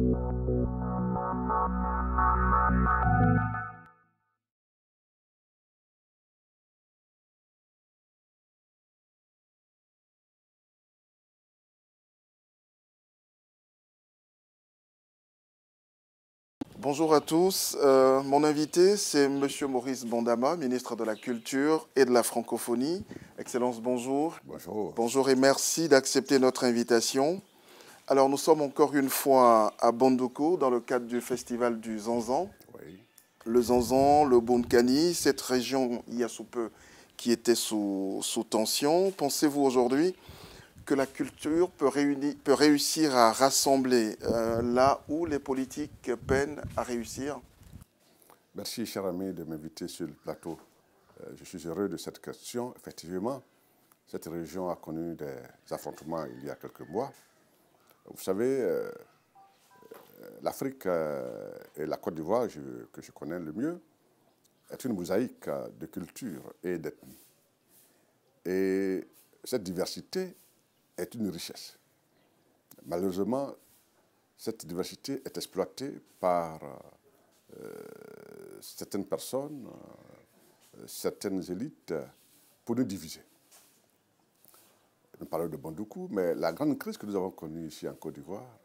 Bonjour à tous. Mon invité, c'est M. Maurice Bondama, ministre de la Culture et de la Francophonie. Excellence, bonjour. Bonjour. Bonjour et merci d'accepter notre invitation. Alors, nous sommes encore une fois à Bondoukou, dans le cadre du festival du Zanzan. Oui. Le Zanzan, le Bonkani, cette région, il y a sous peu, qui était sous tension. Pensez-vous aujourd'hui que la culture peut réussir à rassembler là où les politiques peinent à réussir? Merci, cher ami, de m'inviter sur le plateau. Je suis heureux de cette question. Effectivement, cette région a connu des affrontements il y a quelques mois. Vous savez, l'Afrique et la Côte d'Ivoire, que je connais le mieux, est une mosaïque de culture et d'ethnie. Et cette diversité est une richesse. Malheureusement, cette diversité est exploitée par certaines personnes, certaines élites, pour nous diviser. Nous parlons de Bondoukou, mais la grande crise que nous avons connue ici en Côte d'Ivoire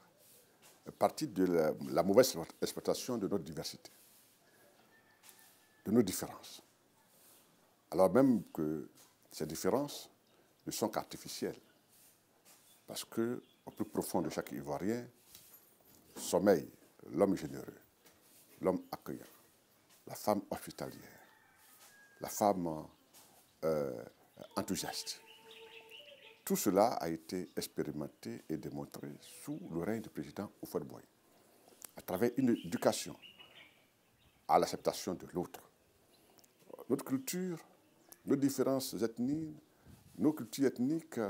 est partie de la mauvaise exploitation de notre diversité, de nos différences. Alors même que ces différences ne sont qu'artificielles, parce qu'au plus profond de chaque Ivoirien sommeille l'homme généreux, l'homme accueillant, la femme hospitalière, la femme enthousiaste. Tout cela a été expérimenté et démontré sous le règne du président Houphouët-Boigny, à travers une éducation à l'acceptation de l'autre. Notre culture, nos différences ethniques, nos cultures ethniques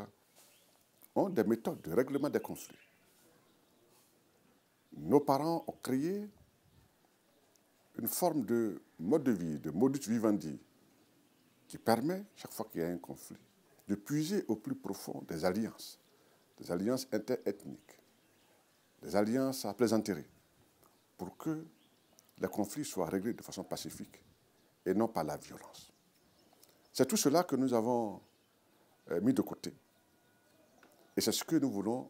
ont des méthodes de règlement des conflits. Nos parents ont créé une forme de mode de vie, de modus vivendi, qui permet, chaque fois qu'il y a un conflit, de puiser au plus profond des alliances interethniques, des alliances à plaisanterie, pour que les conflits soient réglés de façon pacifique et non par la violence. C'est tout cela que nous avons mis de côté. Et c'est ce que nous voulons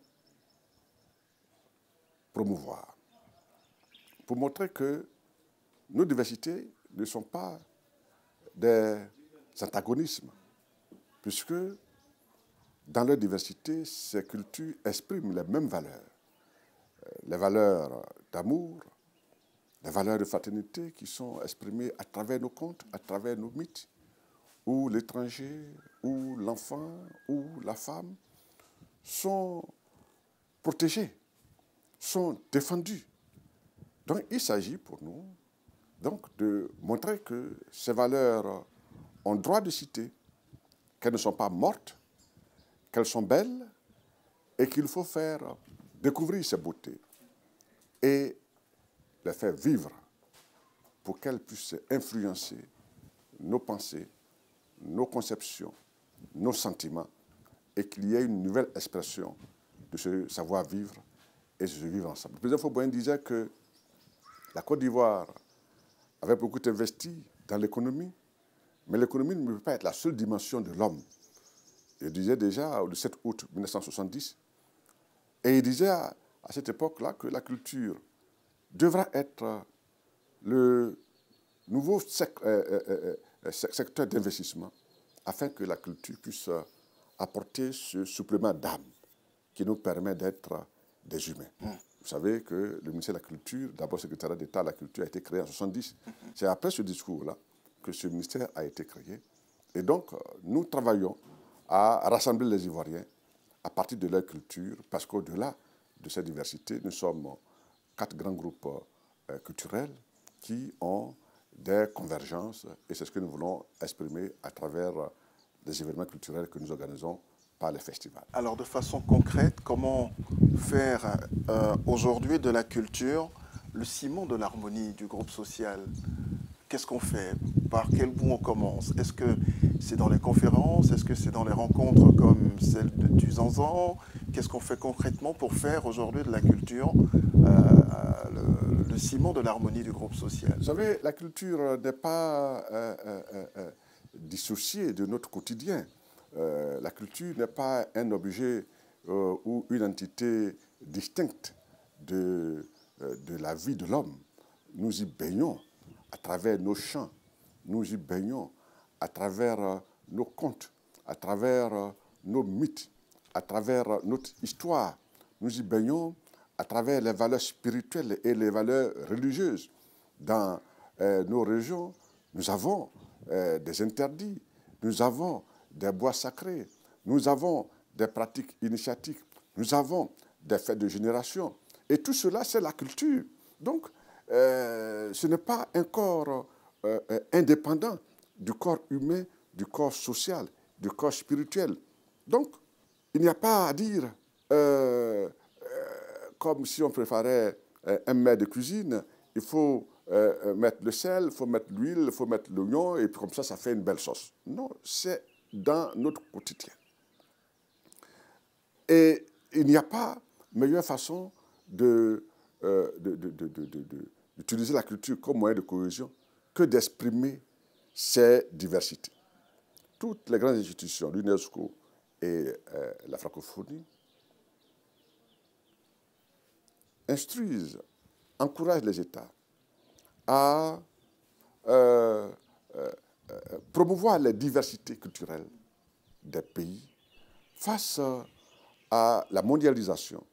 promouvoir, pour montrer que nos diversités ne sont pas des antagonismes, puisque dans leur diversité, ces cultures expriment les mêmes valeurs. Les valeurs d'amour, les valeurs de fraternité qui sont exprimées à travers nos contes, à travers nos mythes, où l'étranger, où l'enfant, où la femme sont protégés, sont défendus. Donc il s'agit pour nous de montrer que ces valeurs ont droit de citer, qu'elles ne sont pas mortes, qu'elles sont belles et qu'il faut faire découvrir ces beautés et les faire vivre pour qu'elles puissent influencer nos pensées, nos conceptions, nos sentiments et qu'il y ait une nouvelle expression de ce savoir-vivre et de ce vivre ensemble. Le président Houphouët-Boigny disait que la Côte d'Ivoire avait beaucoup investi dans l'économie, mais l'économie ne peut pas être la seule dimension de l'homme. Il disait déjà le 7 août 1970, et il disait à cette époque-là que la culture devra être le nouveau secteur d'investissement afin que la culture puisse apporter ce supplément d'âme qui nous permet d'être des humains. Vous savez que le ministère de la Culture, d'abord secrétariat d'État à la Culture, a été créé en 1970. C'est après ce discours-là que ce ministère a été créé. Et donc, nous travaillons à rassembler les Ivoiriens à partir de leur culture, parce qu'au-delà de cette diversité, nous sommes 4 grands groupes culturels qui ont des convergences, et c'est ce que nous voulons exprimer à travers les événements culturels que nous organisons par les festivals. Alors, de façon concrète, comment faire aujourd'hui de la culture le ciment de l'harmonie du groupe social? Qu'est-ce qu'on fait? Par quel bout on commence? Est-ce que c'est dans les conférences? Est-ce que c'est dans les rencontres comme celle du Zanzan? Qu'est-ce qu'on fait concrètement pour faire aujourd'hui de la culture le ciment de l'harmonie du groupe social. Vous savez, la culture n'est pas dissociée de notre quotidien. La culture n'est pas un objet ou une entité distincte de la vie de l'homme. Nous y baignons à travers nos chants, nous y baignons à travers nos contes, à travers nos mythes, à travers notre histoire. Nous y baignons à travers les valeurs spirituelles et les valeurs religieuses. Dans nos régions, nous avons des interdits, nous avons des bois sacrés, nous avons des pratiques initiatiques, nous avons des fêtes de génération. Et tout cela, c'est la culture. Donc, ce n'est pas un corps indépendant du corps humain, du corps social, du corps spirituel. Donc, il n'y a pas à dire, comme si on préparait un mets de cuisine, il faut mettre le sel, il faut mettre l'huile, il faut mettre l'oignon, et puis comme ça fait une belle sauce. Non, c'est dans notre quotidien. Et il n'y a pas meilleure façon d'utiliser la culture comme moyen de cohésion que d'exprimer ces diversités. Toutes les grandes institutions, l'UNESCO et la francophonie, instruisent, encouragent les États à promouvoir les diversités culturelles des pays face à la mondialisation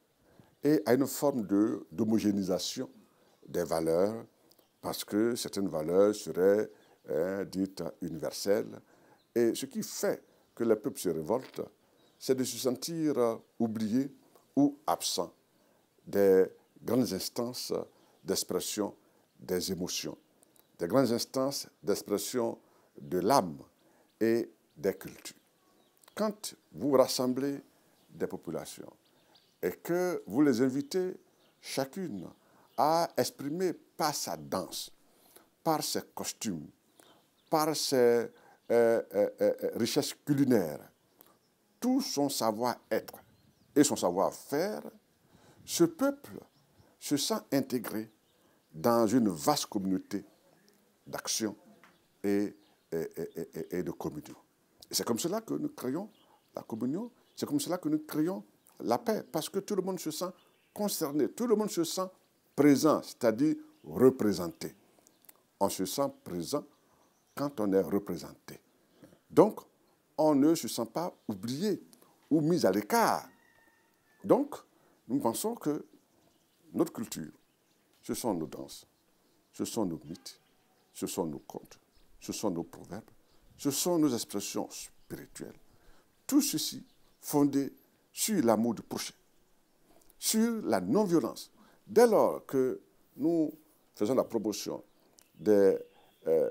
et à une forme d'homogénéisation des valeurs, parce que certaines valeurs seraient dites universelles. Et ce qui fait que les peuples se révoltent, c'est de se sentir oubliés ou absents des grandes instances d'expression des émotions, des grandes instances d'expression de l'âme et des cultures. Quand vous rassemblez des populations et que vous les invitez chacune à exprimer par sa danse, par ses costumes, par ses richesses culinaires, tout son savoir-être et son savoir-faire, ce peuple se sent intégré dans une vaste communauté d'action et de communion. Et c'est comme cela que nous créons la communion, c'est comme cela que nous créons la paix, parce que tout le monde se sent concerné, tout le monde se sent présent, c'est-à-dire représenté. On se sent présent quand on est représenté. Donc, on ne se sent pas oublié ou mis à l'écart. Donc, nous pensons que notre culture, ce sont nos danses, ce sont nos mythes, ce sont nos contes, ce sont nos proverbes, ce sont nos expressions spirituelles. Tout ceci fondé sur l'amour du prochain, sur la non-violence. Dès lors que nous faisons la promotion des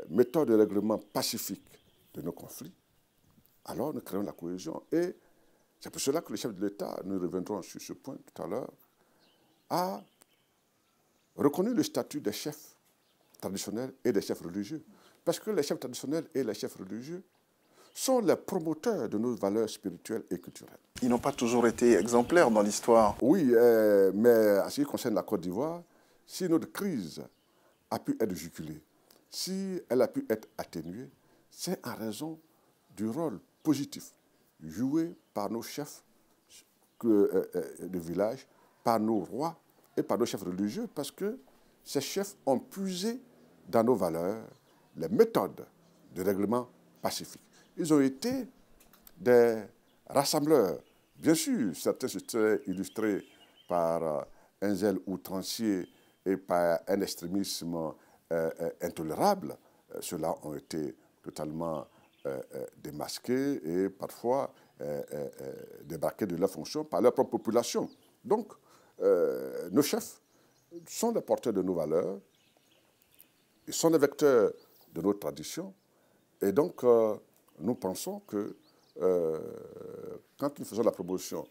méthodes de règlement pacifique de nos conflits, alors nous créons la cohésion. Et c'est pour cela que le chef de l'État, nous reviendrons sur ce point tout à l'heure, a reconnu le statut des chefs traditionnels et des chefs religieux. Parce que les chefs traditionnels et les chefs religieux sont les promoteurs de nos valeurs spirituelles et culturelles. Ils n'ont pas toujours été exemplaires dans l'histoire. Oui, mais en ce qui concerne la Côte d'Ivoire, si notre crise a pu être jugulée, si elle a pu être atténuée, c'est en raison du rôle positif joué par nos chefs de village, par nos rois et par nos chefs religieux, parce que ces chefs ont puisé dans nos valeurs les méthodes de règlement pacifique. Ils ont été des rassembleurs. Bien sûr, certains se seraient illustrés par un zèle outrancier et par un extrémisme intolérable. Ceux-là ont été totalement démasqués et parfois débarqués de leur fonction par leur propre population. Donc, nos chefs sont les porteurs de nos valeurs, ils sont les vecteurs de nos traditions, et donc nous pensons que quand nous faisons la promotion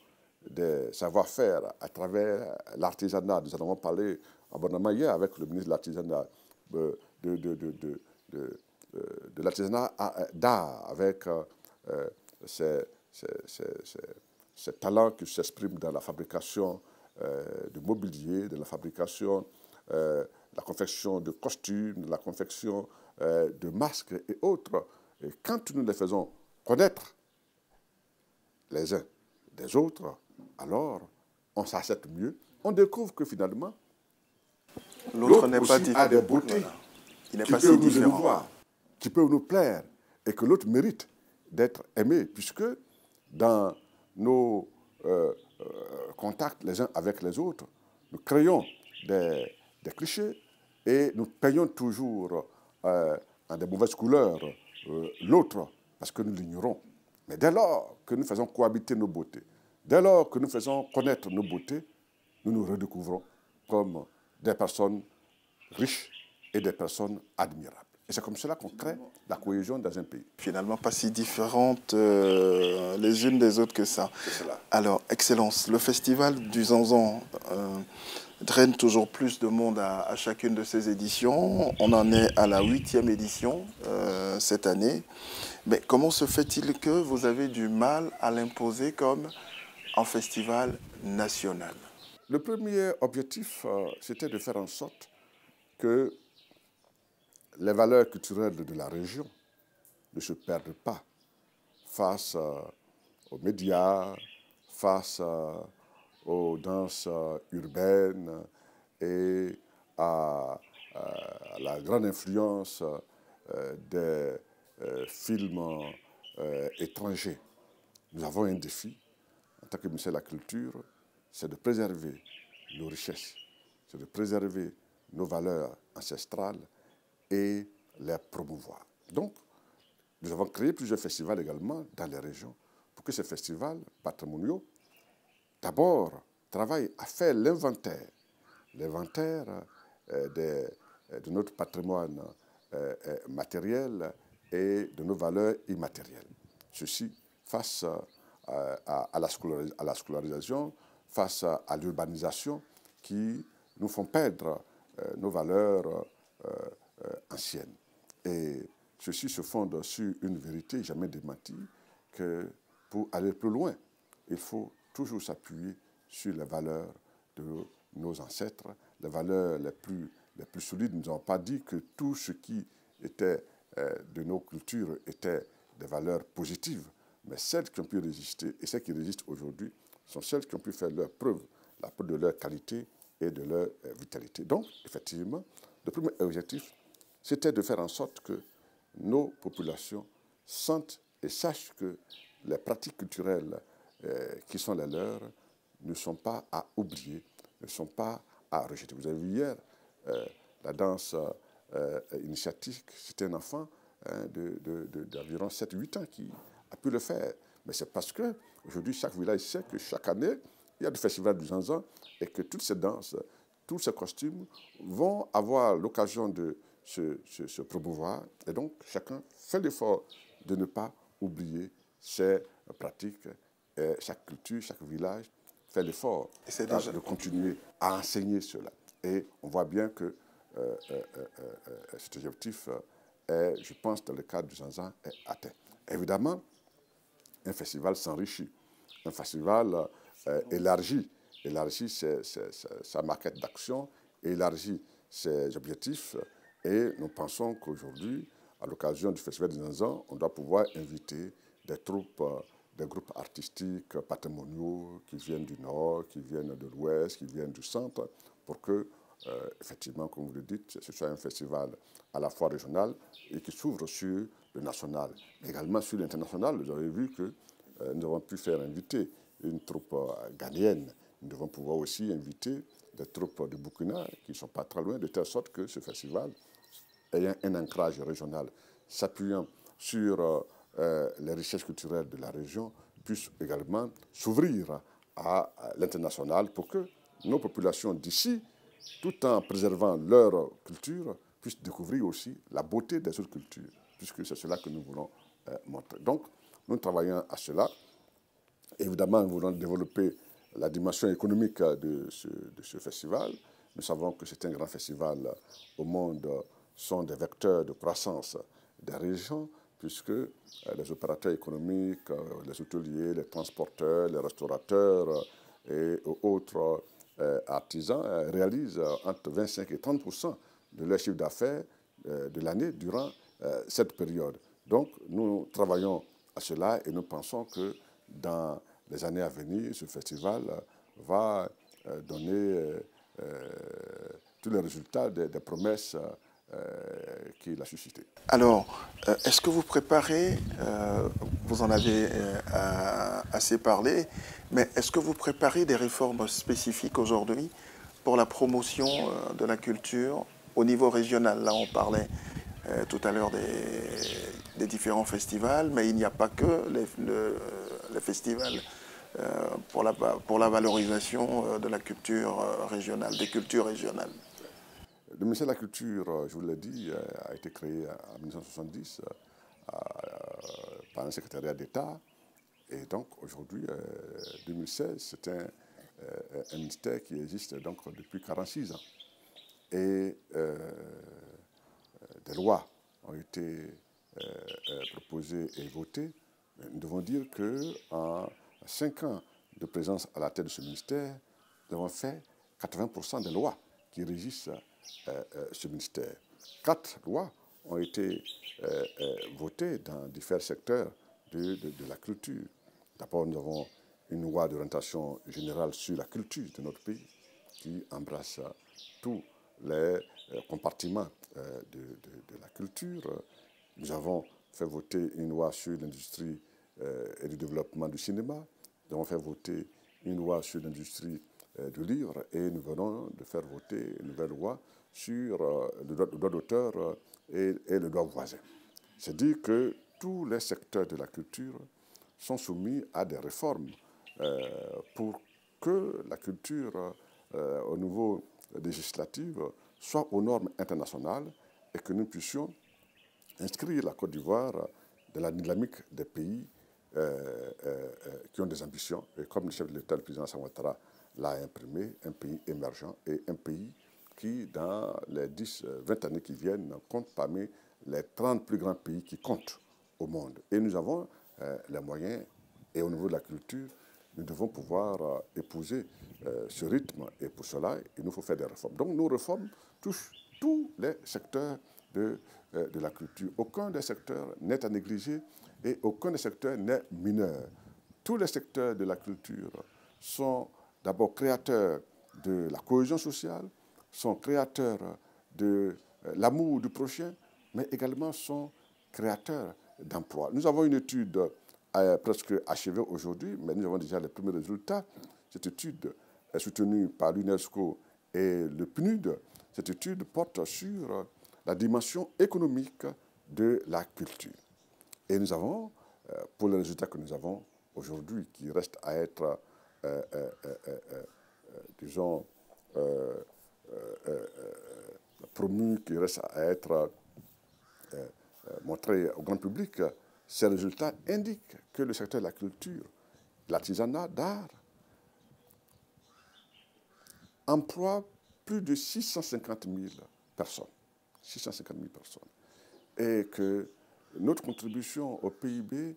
des savoir-faire à travers l'artisanat, nous en avons parlé abondamment hier avec le ministre de l'artisanat, de l'artisanat d'art, avec ces talents qui s'expriment dans la fabrication de mobilier, de la fabrication, la confection de costumes, de la confection de masques et autres. Et quand nous les faisons connaître les uns des autres, alors on s'accepte mieux. On découvre que finalement, L'autre n'est pas aussi a des différent. beautés Voilà. Il n'est qui pas peuvent si nous différent. émouvoir, qui peuvent nous plaire, et que l'autre mérite d'être aimé, puisque dans nos contacts les uns avec les autres, nous créons des clichés et nous peignons toujours en des mauvaises couleurs l'autre, parce que nous l'ignorons. Mais dès lors que nous faisons cohabiter nos beautés, dès lors que nous faisons connaître nos beautés, nous nous redécouvrons comme des personnes riches et des personnes admirables. Et c'est comme cela qu'on crée la cohésion dans un pays. Finalement, pas si différentes les unes des autres que ça. C'est cela. Alors, Excellence, le festival du Zanzan draine toujours plus de monde à chacune de ses éditions. On en est à la 8e édition cette année. Mais comment se fait-il que vous avez du mal à l'imposer comme un festival national? Le premier objectif, c'était de faire en sorte que les valeurs culturelles de la région ne se perdent pas face aux médias, face aux danses urbaines et à la grande influence des films étrangers. Nous avons un défi en tant que ministère de la Culture, c'est de préserver nos richesses, c'est de préserver nos valeurs ancestrales et les promouvoir. Donc, nous avons créé plusieurs festivals également dans les régions pour que ces festivals patrimoniaux, d'abord, travaillent à faire l'inventaire de notre patrimoine matériel et de nos valeurs immatérielles. Ceci face à la scolarisation, face à l'urbanisation qui nous font perdre nos valeurs anciennes. Et ceci se fonde sur une vérité jamais démentie, que pour aller plus loin, il faut toujours s'appuyer sur les valeurs de nos ancêtres, les valeurs les plus solides. Nous n'avons pas dit que tout ce qui était de nos cultures était des valeurs positives, mais celles qui ont pu résister et celles qui résistent aujourd'hui sont celles qui ont pu faire leur preuve, la preuve de leur qualité et de leur vitalité. Donc, effectivement, le premier objectif, c'était de faire en sorte que nos populations sentent et sachent que les pratiques culturelles qui sont les leurs ne sont pas à oublier, ne sont pas à rejeter. Vous avez vu hier la danse initiatique, c'était un enfant d'environ 7-8 ans qui a pu le faire. Mais c'est parce qu'aujourd'hui, chaque village sait que chaque année, il y a le festival du Zanzan et que toutes ces danses, tous ces costumes vont avoir l'occasion de se promouvoir. Et donc, chacun fait l'effort de ne pas oublier ses pratiques. Et chaque culture, chaque village fait l'effort de continuer à enseigner cela. Et on voit bien que cet objectif est, je pense, dans le cadre du Zanzan, est atteint. Évidemment, un festival s'enrichit. Un festival élargit sa maquette d'action, élargit ses objectifs. Et nous pensons qu'aujourd'hui, à l'occasion du Festival des Zanzan, on doit pouvoir inviter des troupes, des groupes artistiques patrimoniaux qui viennent du Nord, qui viennent de l'Ouest, qui viennent du Centre, pour que, effectivement, comme vous le dites, ce soit un festival à la fois régional et qui s'ouvre sur le national. Mais également sur l'international, vous avez vu que nous avons pu faire inviter une troupe ghanéenne. Nous devons pouvoir aussi inviter des troupes de Burkina qui ne sont pas très loin, de telle sorte que ce festival, ayant un ancrage régional, s'appuyant sur les richesses culturelles de la région, puisse également s'ouvrir à l'international pour que nos populations d'ici, tout en préservant leur culture, puissent découvrir aussi la beauté des autres cultures, puisque c'est cela que nous voulons montrer. Donc, nous travaillons à cela. Évidemment, nous voulons développer la dimension économique de ce festival. Nous savons que c'est un grand festival au monde, sont des vecteurs de croissance des régions, puisque les opérateurs économiques, les hôteliers, les transporteurs, les restaurateurs et autres artisans réalisent entre 25 et 30% de leur chiffre d'affaires de l'année durant cette période. Donc, nous travaillons à cela et nous pensons que dans les années à venir, ce festival va donner tous les résultats des promesses qu'il a suscitées. Alors, est-ce que vous préparez, vous en avez assez parlé, mais est-ce que vous préparez des réformes spécifiques aujourd'hui pour la promotion de la culture au niveau régional? Là, on parlait tout à l'heure des différents festivals, mais il n'y a pas que les festivals pour la valorisation de la culture régionale, des cultures régionales. Le ministère de la Culture, je vous l'ai dit, a été créé en 1970 par un secrétariat d'État. Et donc aujourd'hui, 2016, c'est un ministère qui existe donc depuis 46 ans. Et des lois ont été proposées et votées. Nous devons dire qu'en 5 ans de présence à la tête de ce ministère, nous avons fait 80% des lois qui régissent ce ministère. 4 lois ont été votées dans différents secteurs de la culture. D'abord, nous avons une loi d'orientation générale sur la culture de notre pays qui embrasse tous les compartiments de la culture. Nous avons fait voter une loi sur l'industrie et le développement du cinéma. Nous avons fait voter une loi sur l'industrie du livre et nous venons de faire voter une nouvelle loi sur le droit d'auteur et le droit voisin. C'est-à-dire que tous les secteurs de la culture sont soumis à des réformes pour que la culture au niveau législatif soit aux normes internationales et que nous puissions inscrire la Côte d'Ivoire dans la dynamique des pays qui ont des ambitions. Et comme le chef de l'État, le président Alassane Ouattara, l'a imprimé, un pays émergent et un pays qui, dans les 10-20 années qui viennent, compte parmi les 30 plus grands pays qui comptent au monde. Et nous avons les moyens, et au niveau de la culture, nous devons pouvoir épouser ce rythme. Et pour cela, il nous faut faire des réformes. Donc nos réformes touchent tous les secteurs de la culture. Aucun des secteurs n'est à négliger et aucun des secteurs n'est mineur. Tous les secteurs de la culture sont d'abord créateurs de la cohésion sociale, sont créateurs de l'amour du prochain, mais également sont créateurs d'emplois. Nous avons une étude presque achevée aujourd'hui, mais nous avons déjà les premiers résultats. Cette étude est soutenue par l'UNESCO et le PNUD. Cette étude porte sur la dimension économique de la culture. Et nous avons, pour les résultats que nous avons aujourd'hui, qui restent à être, disons, promus, qui restent à être montrés au grand public, ces résultats indiquent que le secteur de la culture, l'artisanat d'art, emploie plus de 650 000 personnes. 650 000 personnes. Et que notre contribution au PIB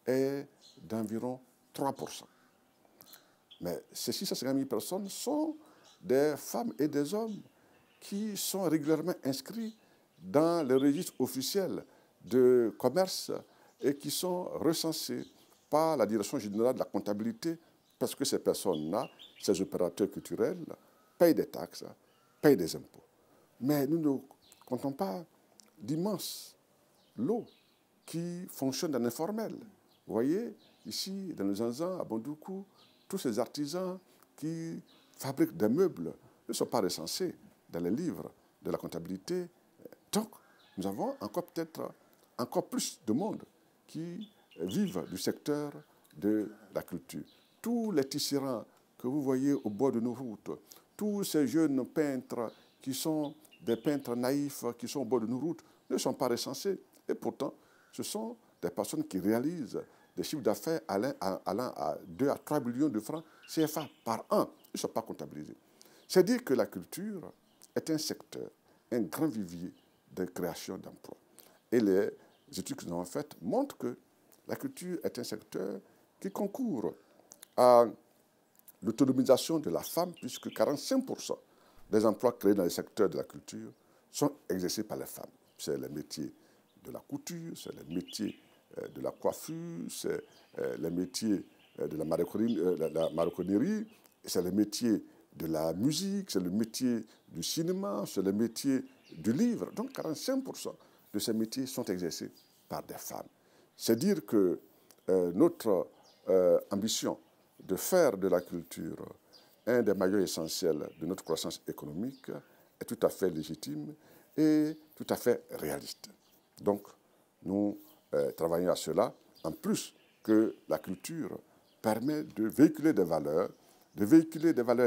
est d'environ 3%. Mais ces 650 000 personnes sont des femmes et des hommes qui sont régulièrement inscrits dans le registre officiel de commerce et qui sont recensés par la Direction générale de la comptabilité parce que ces personnes-là, ces opérateurs culturels, payent des taxes, payent des impôts. Mais nous ne comptons pas d'immenses lots qui fonctionnent dans l'informel. Vous voyez, ici, dans le Zanzan, à Bondoukou, tous ces artisans qui fabriquent des meubles ne sont pas recensés dans les livres de la comptabilité. Donc, nous avons encore peut-être encore plus de monde qui vivent du secteur de la culture. Tous les tisserands que vous voyez au bord de nos routes, tous ces jeunes peintres qui sont des peintres naïfs qui sont au bord de nos routes ne sont pas recensés. Et pourtant, ce sont des personnes qui réalisent des chiffres d'affaires allant à 2 à 3 millions de francs CFA par an. Ils ne sont pas comptabilisés. C'est dire que la culture est un secteur, un grand vivier de création d'emplois. Et les études que nous avons faites montrent que la culture est un secteur qui concourt à l'autonomisation de la femme, puisque 45% des emplois créés dans le secteur de la culture sont exercés par les femmes. C'est les métiers de la couture, c'est les métiers de la coiffure, c'est les métiers de la maroquinerie, c'est les métiers de la musique, c'est le métier du cinéma, c'est le métier du livre. Donc 45% de ces métiers sont exercés par des femmes. C'est dire que notre ambition de faire de la culture un des maillons essentiels de notre croissance économique est tout à fait légitime et tout à fait réaliste. Donc, nous travaillons à cela, en plus que la culture permet de véhiculer des valeurs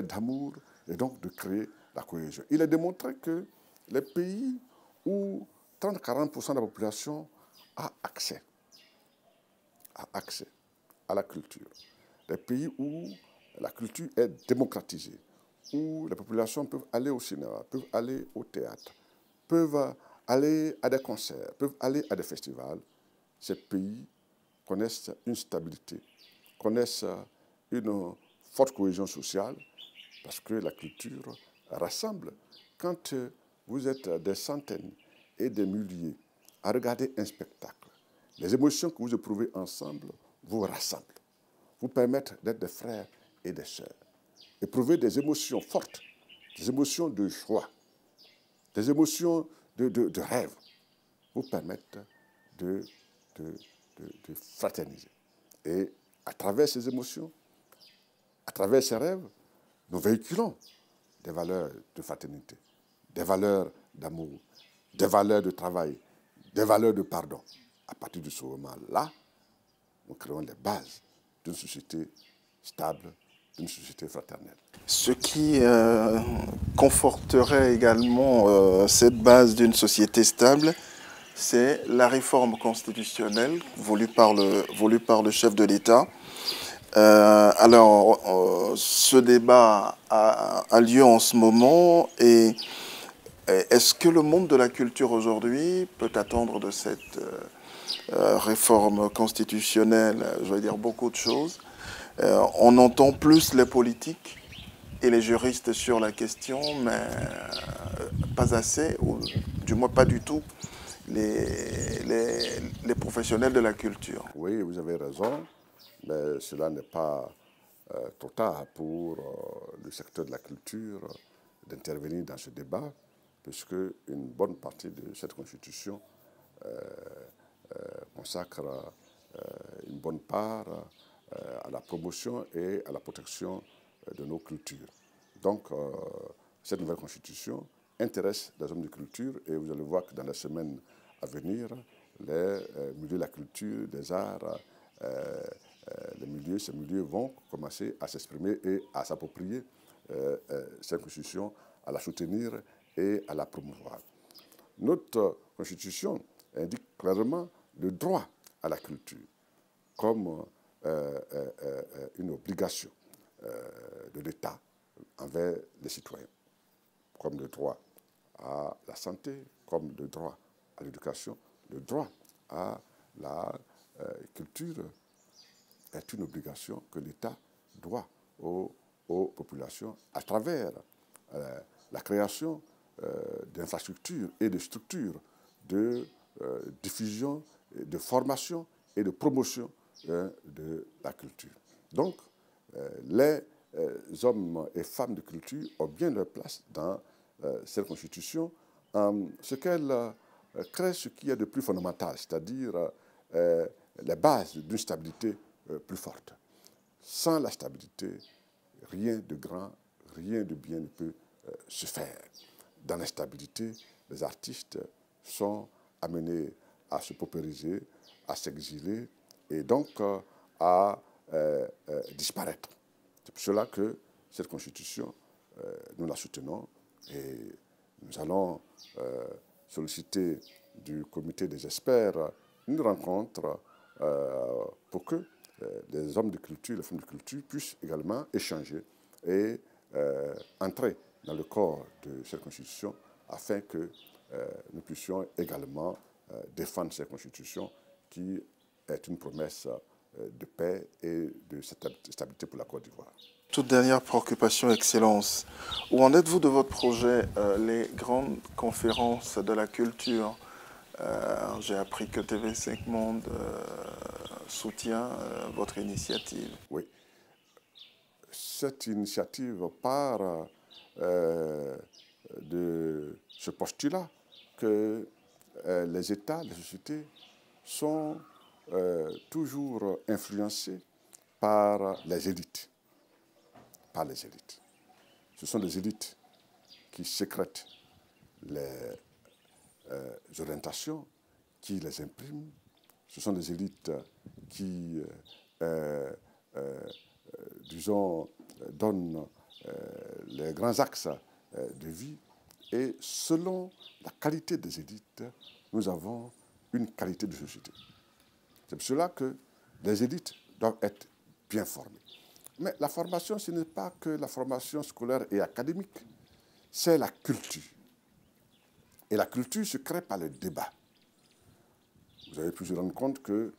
d'amour et donc de créer la cohésion. Il est démontré que les pays où 30-40% de la population a accès à la culture, les pays où la culture est démocratisée, où les populations peuvent aller au cinéma, peuvent aller au théâtre, peuvent aller à des concerts, peuvent aller à des festivals, ces pays connaissent une stabilité, connaissent une forte cohésion sociale, parce que la culture rassemble. Quand vous êtes des centaines et des milliers à regarder un spectacle, les émotions que vous éprouvez ensemble vous rassemblent, vous permettent d'être des frères et des sœurs. Éprouver des émotions fortes, des émotions de joie, des émotions de rêve, vous permettent de fraterniser. Et à travers ces émotions, à travers ces rêves, nous véhiculons des valeurs de fraternité, des valeurs d'amour, des valeurs de travail, des valeurs de pardon. À partir de ce moment-là, nous créons les bases d'une société stable, d'une société fraternelle. Ce qui conforterait également cette base d'une société stable, c'est la réforme constitutionnelle voulue par le chef de l'État. Ce débat a lieu en ce moment et est-ce que le monde de la culture aujourd'hui peut attendre de cette réforme constitutionnelle, je vais dire beaucoup de choses. On entend plus les politiques et les juristes sur la question, mais pas assez, ou du moins pas du tout, les professionnels de la culture. Oui, vous avez raison, mais cela n'est pas trop tard pour le secteur de la culture d'intervenir dans ce débat, puisque une bonne partie de cette Constitution consacre une bonne part à la promotion et à la protection de nos cultures. Donc, cette nouvelle Constitution intéresse les hommes de culture et vous allez voir que dans les semaines à venir, les milieux de la culture, des arts, ces milieux vont commencer à s'exprimer et à s'approprier cette Constitution, à la soutenir et à la promouvoir. Notre Constitution indique clairement le droit à la culture comme une obligation de l'État envers les citoyens, comme le droit à la santé, comme le droit à l'éducation, le droit à la culture est une obligation que l'État doit aux populations à travers la création d'infrastructures et de structures de diffusion, de formation et de promotion de la culture. Donc, les hommes et femmes de culture ont bien leur place dans cette Constitution, ce qu'elle crée ce qu'il y a de plus fondamental, c'est-à-dire les bases d'une stabilité plus forte. Sans la stabilité, rien de grand, rien de bien ne peut se faire. Dans l'instabilité, les artistes sont amenés à se paupériser, à s'exiler et donc à disparaître. C'est pour cela que cette Constitution, nous la soutenons et nous allons solliciter du comité des experts une rencontre pour que les hommes de culture, les femmes de culture puissent également échanger et entrer dans le corps de cette Constitution afin que nous puissions également défendre cette Constitution qui est une promesse de paix et de stabilité pour la Côte d'Ivoire. Toute dernière préoccupation, Excellence. Où en êtes-vous de votre projet, les grandes conférences de la culture? J'ai appris que TV5 Monde soutient votre initiative. Oui. Cette initiative part de ce postulat que les États, les sociétés sont toujours influencés par les élites. Par les élites. Ce sont les élites qui sécrètent les orientations, qui les impriment. Ce sont les élites qui, disons, donnent les grands axes de vie. Et selon la qualité des élites, nous avons une qualité de société. C'est pour cela que les élites doivent être bien formées. Mais la formation, ce n'est pas que la formation scolaire et académique, c'est la culture. Et la culture se crée par le débat. Vous avez pu se rendre compte que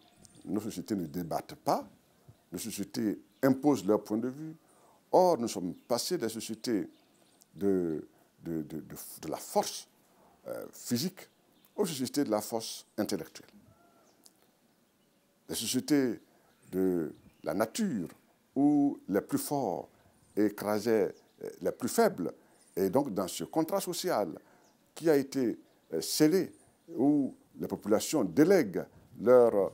nos sociétés ne débattent pas, nos sociétés imposent leur point de vue. Or, nous sommes passés des sociétés de la force physique aux sociétés de la force intellectuelle. Les sociétés de la nature où les plus forts écrasaient les plus faibles. Et donc, dans ce contrat social qui a été scellé, où les populations délèguent leur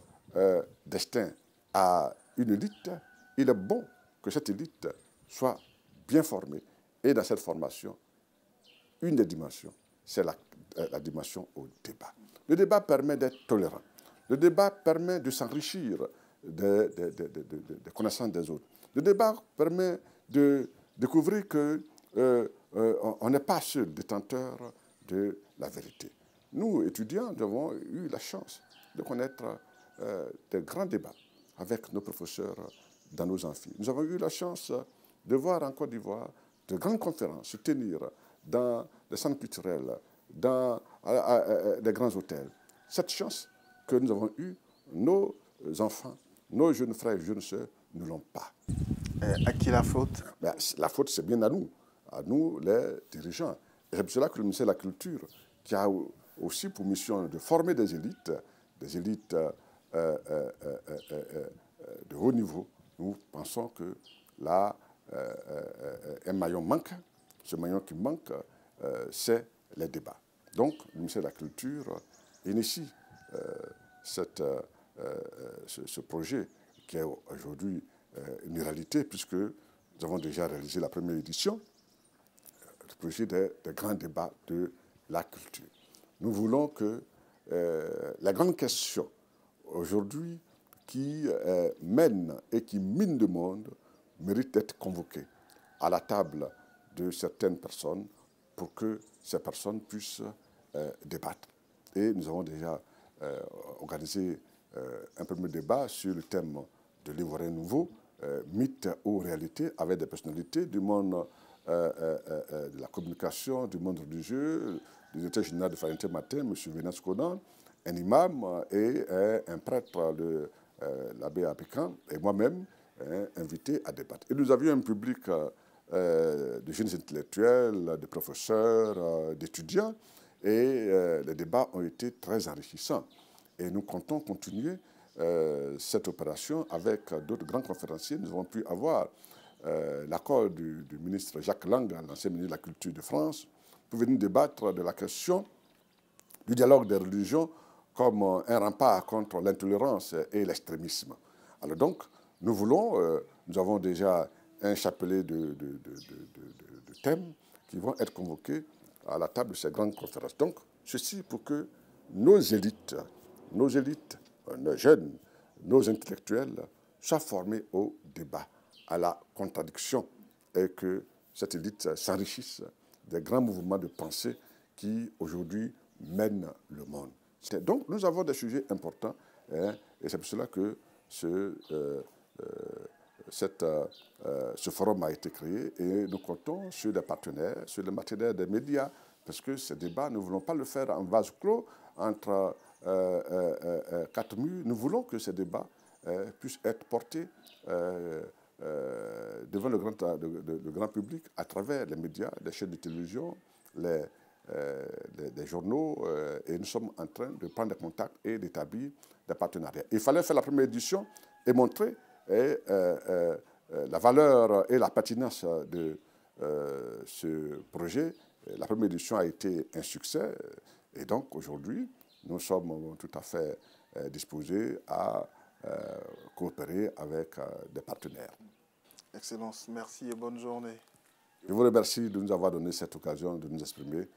destin à une élite, il est bon que cette élite soit bien formée. Et dans cette formation, une des dimensions, c'est la dimension au débat. Le débat permet d'être tolérant. Le débat permet de s'enrichir des connaissances des autres. Le débat permet de découvrir qu'on n'est pas seul détenteur de la vérité. Nous, étudiants, nous avons eu la chance de connaître des grands débats avec nos professeurs dans nos amphis. Nous avons eu la chance de voir en Côte d'Ivoire de grandes conférences se tenir dans les centres culturels, dans les grands hôtels. Cette chance que nous avons eue, nos enfants, nos jeunes frères et jeunes sœurs ne l'ont pas. À qui la faute? La faute, c'est bien à nous les dirigeants. Et c'est pour cela que le ministère de la Culture, qui a aussi pour mission de former des élites de haut niveau, nous pensons que là, un maillon manque. Ce maillon qui manque, c'est les débats. Donc, le ministère de la Culture initie ce projet qui est aujourd'hui une réalité, puisque nous avons déjà réalisé la première édition, le projet des grands débats de la culture. Nous voulons que la grande question aujourd'hui qui mène et qui mine le monde mérite d'être convoquée à la table de certaines personnes pour que ces personnes puissent débattre. Et nous avons déjà organisé un premier débat sur le thème de l'Ivoirien nouveau, mythe ou réalité, avec des personnalités du monde de la communication, du monde religieux, du directeur général de Fraternité Matin, M. Vénas Konan, un imam et un prêtre, l'abbé Apikan, et moi-même, invités à débattre. Et nous avions un public de jeunes intellectuels, de professeurs, d'étudiants, et les débats ont été très enrichissants. Et nous comptons continuer cette opération avec d'autres grands conférenciers. Nous avons pu avoir l'accord du ministre Jacques Lang, l'ancien ministre de la Culture de France, pour venir débattre de la question du dialogue des religions comme un rempart contre l'intolérance et l'extrémisme. Alors donc, nous avons déjà un chapelet de thèmes qui vont être convoqués à la table de ces grandes conférences. Donc, ceci pour que nos élites, nos jeunes, nos intellectuels soient formés au débat, à la contradiction, et que cette élite s'enrichisse des grands mouvements de pensée qui, aujourd'hui, mènent le monde. Donc, nous avons des sujets importants, et c'est pour cela que ce forum a été créé, et nous comptons sur des partenaires, sur les partenaires des médias, parce que ces débats, nous ne voulons pas le faire en vase clos, entre quatre murs. Nous voulons que ces débats puisse être porté devant le grand public à travers les médias, les chaînes de télévision, les journaux, et nous sommes en train de prendre des contacts et d'établir des partenariats. Il fallait faire la première édition et montrer la valeur et la pertinence de ce projet. La première édition a été un succès et donc aujourd'hui, nous sommes tout à fait disposés à coopérer avec des partenaires. Excellence, merci et bonne journée. Je vous remercie de nous avoir donné cette occasion de nous exprimer